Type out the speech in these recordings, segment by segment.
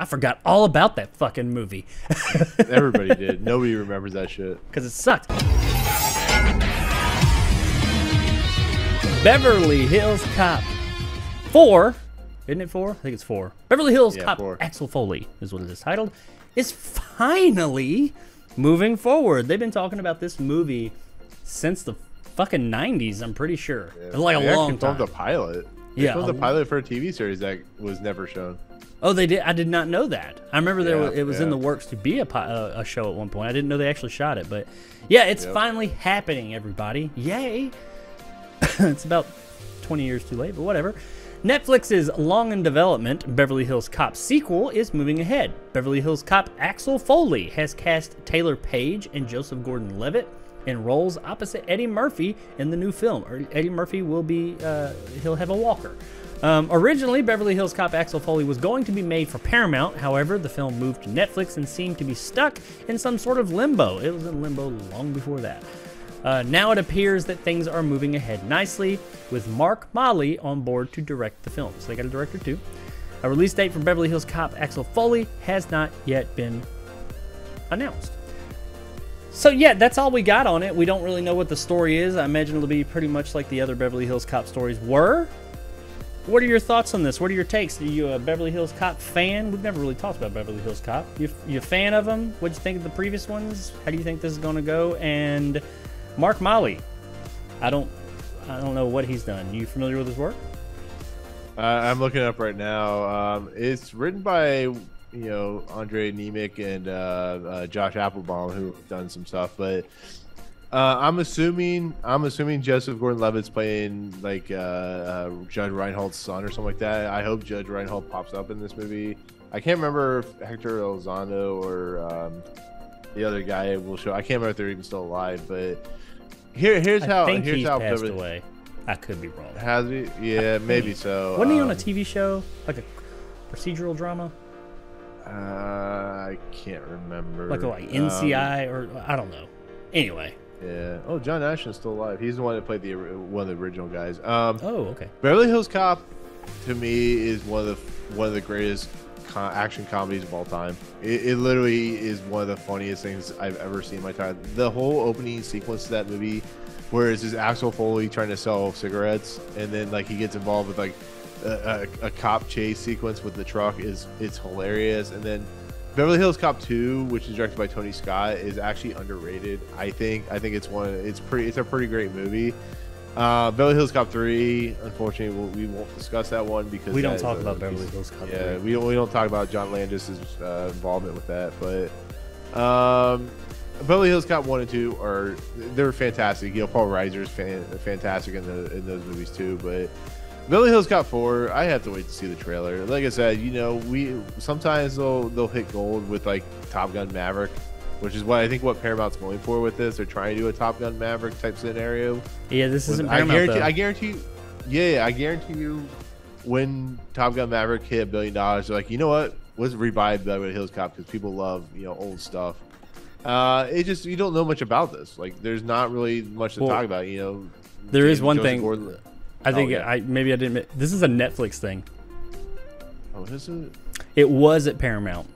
I forgot all about that fucking movie. Everybody did. Nobody remembers that shit. Because it sucked. Beverly Hills Cop 4. Isn't it 4? I think it's 4. Beverly Hills Cop 4. Axel Foley is what it is titled. Is finally moving forward. They've been talking about this movie since the fucking 90s, I'm pretty sure. Yeah. It's like a long time. They filmed the pilot. They filmed the pilot for a TV series that was never shown. Oh, they did? I did not know that. I remember it was in the works to be a show at one point. I didn't know they actually shot it, but yeah, it's finally happening, everybody. Yay! It's about 20 years too late, but whatever. Netflix's long in development Beverly Hills Cop sequel is moving ahead. Beverly Hills Cop Axel Foley has cast Taylor Page and Joseph Gordon-Levitt in roles opposite Eddie Murphy in the new film. Eddie Murphy will be, he'll have a walker. Originally, Beverly Hills Cop Axel Foley was going to be made for Paramount. However, the film moved to Netflix and seemed to be stuck in some sort of limbo. It was in limbo long before that. Now it appears that things are moving ahead nicely, with Mark Molly on board to direct the film. So they got a director too. A release date for Beverly Hills Cop Axel Foley has not yet been announced. So yeah, that's all we got on it. We don't really know what the story is. I imagine it'll be pretty much like the other Beverly Hills Cop stories were. What are your thoughts on this? What are your takes? Are you a Beverly Hills Cop fan? We've never really talked about Beverly Hills Cop. You a fan of them? What'd you think of the previous ones? How do you think this is going to go? And Mark Molly, I don't know what he's done. You familiar with his work? I'm looking it up right now. It's written by Andre Nemec and Josh Applebaum, who have done some stuff, but I'm assuming Joseph Gordon-Levitt's playing like Judge Reinhold's son or something like that. I hope Judge Reinhold pops up in this movie. I can't remember if Hector Elizondo or the other guy will show. I can't remember if they're even still alive, but here's how he's passed Beverly away. I could be wrong. Has he? Yeah, maybe so. Wasn't he on a TV show, like a procedural drama? I can't remember. Like NCI or I don't know. Anyway. Yeah. Oh, John Ashton's still alive. He's the one that played one of the original guys. Oh, okay. Beverly Hills Cop, to me, is one of the greatest action comedies of all time. It literally is one of the funniest things I've ever seen in my time. The whole opening sequence to that movie, where it's just Axel Foley trying to sell cigarettes, and then like he gets involved with like a cop chase sequence with the truck it's hilarious. And then Beverly Hills Cop 2, which is directed by Tony Scott, is actually underrated. I think it's a pretty great movie. Beverly Hills Cop 3, unfortunately, we won't discuss that one because we don't talk about Beverly Hills Cop 3. Yeah, we don't talk about John Landis's involvement with that. But Beverly Hills Cop 1 and 2 they're fantastic. Paul Reiser's fantastic in those movies too. But Beverly Hills Cop 4, I have to wait to see the trailer. Like I said, we sometimes they'll hit gold with like Top Gun Maverick, which is what Paramount's going for with this. They're trying to do a Top Gun Maverick type scenario. Yeah, this isn't Paramount. I guarantee you, when Top Gun Maverick hit $1 billion, they're like, you know what? Let's revive Beverly Hills Cop because people love old stuff. You don't know much about this. Like, there's not really much to talk about. There is one thing. Gordon. I think maybe I didn't. This is a Netflix thing. Oh, is it? It was at Paramount.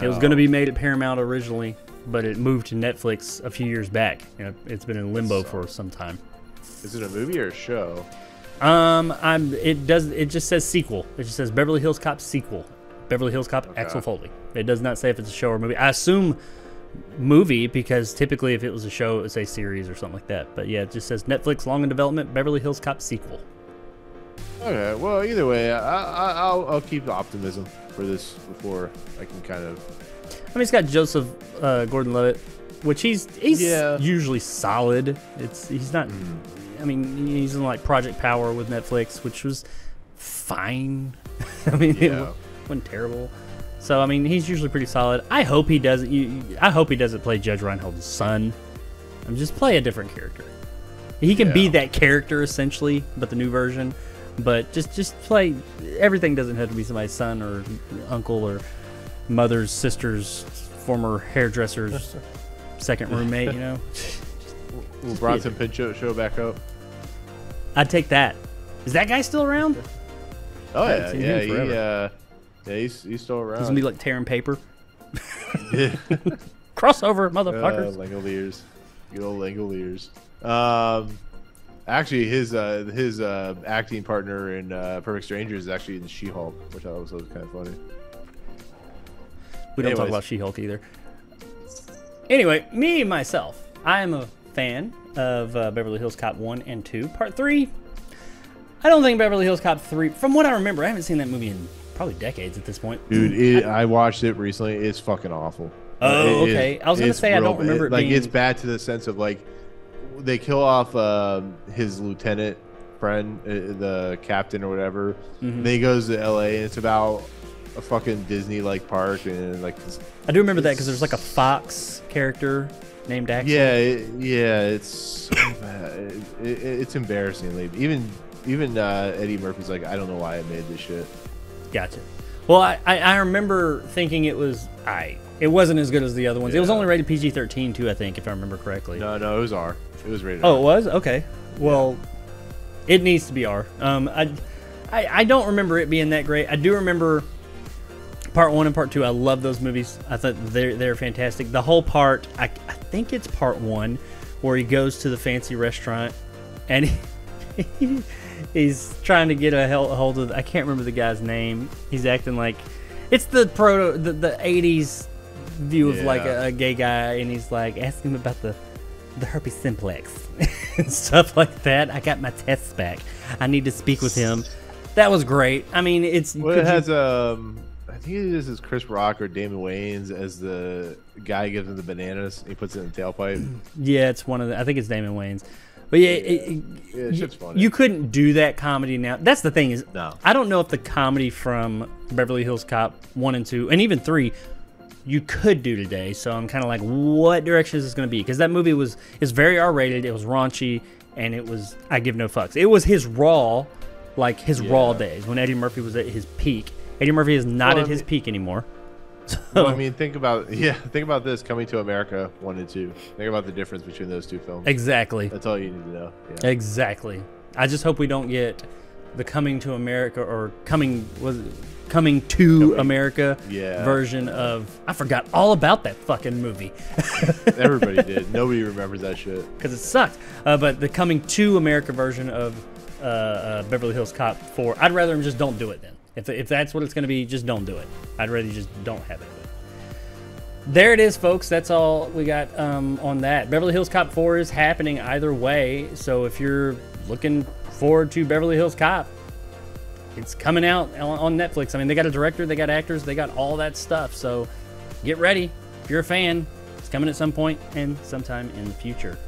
It was going to be made at Paramount originally, but it moved to Netflix a few years back. It's been in limbo for some time. Is it a movie or a show? It just says sequel. It just says Beverly Hills Cop sequel. Beverly Hills Cop Axel Foley. It does not say if it's a show or a movie. I assume movie because typically if it was a show, it would say series or something like that. But yeah, it just says Netflix long in development Beverly Hills Cop sequel. Okay, well either way, I'll keep the optimism for this before I can kind of. I mean, it's got Joseph Gordon-Levitt, which he's usually solid. He's not. I mean, he's in like Project Power with Netflix, which was fine. I mean, it wasn't terrible. So I mean, he's usually pretty solid. I hope he doesn't. I hope he doesn't play Judge Reinhold's son. Just play a different character. He can be that character essentially, but the new version. But just play. Everything doesn't have to be somebody's son or uncle or mother's sister's former hairdresser's second roommate. Will Bronson Pinchot show back up? I'd take that. Is that guy still around? Oh yeah. Yeah, he's still around. He's gonna be like tearing paper. Yeah. Crossover, motherfuckers. Langoliers. Good old Langoliers. Actually, his acting partner in Perfect Strangers is actually in She-Hulk, which I thought was kind of funny. We don't talk about She-Hulk either. Anyway, me, myself, I am a fan of Beverly Hills Cop 1 and 2. Part 3, I don't think Beverly Hills Cop 3, from what I remember, I haven't seen that movie in probably decades at this point. Dude, I watched it recently. It's fucking awful. Oh, okay. I was going to say, I don't remember it being... Like, it's bad to the sense of, like, they kill off his lieutenant friend, the captain or whatever. Then he goes to L.A., and it's about a fucking Disney-like park, and, like... I do remember that, because there's, like, a Fox character named Axel. Yeah, it's so bad. It's embarrassing. Even Eddie Murphy's like, I don't know why I made this shit. Gotcha. Well, I remember thinking it was it wasn't as good as the other ones. Yeah. It was only rated PG-13 too, I think, if I remember correctly. No, it was R. It was rated R. Oh, it was? Okay. Well, it needs to be R. I don't remember it being that great. I do remember Part 1 and Part 2. I love those movies. I thought they're fantastic. The whole part, I think it's Part 1, where he goes to the fancy restaurant and he's trying to get a hold of, I can't remember the guy's name. He's acting like it's the 80s view of like a gay guy, and he's like asking him about the herpes simplex and stuff like that. I got my tests back. I need to speak with him. That was great. I mean, it's it has I think this is Chris Rock or Damon Wayans as the guy gives him the bananas. He puts it in the tailpipe. Yeah, it's one of the. I think it's Damon Wayans. But it's funny. You couldn't do that comedy now. That's the thing is, no. I don't know if the comedy from Beverly Hills Cop 1 and 2, and even 3, you could do today. So I'm kind of like, what direction is this going to be? Because that movie is very R-rated. It was raunchy, and it was, I give no fucks. It was his raw days when Eddie Murphy was at his peak. Eddie Murphy is not at his peak anymore. So, well, I mean, think about this, Coming to America 1 and 2. Think about the difference between those two films. Exactly. That's all you need to know. Yeah. Exactly. I just hope we don't get the Coming to America or Coming to America version of. I forgot all about that fucking movie. Everybody did. Nobody remembers that shit because it sucked. But the Coming to America version of Beverly Hills Cop 4, I'd rather them just don't do it then. If that's what it's going to be, just don't do it. I'd rather just don't have it. There it is, folks. That's all we got on that. Beverly Hills Cop 4 is happening either way. So if you're looking forward to Beverly Hills Cop, it's coming out on Netflix. I mean, they got a director, they got actors, they got all that stuff. So get ready. If you're a fan, it's coming at some point and sometime in the future.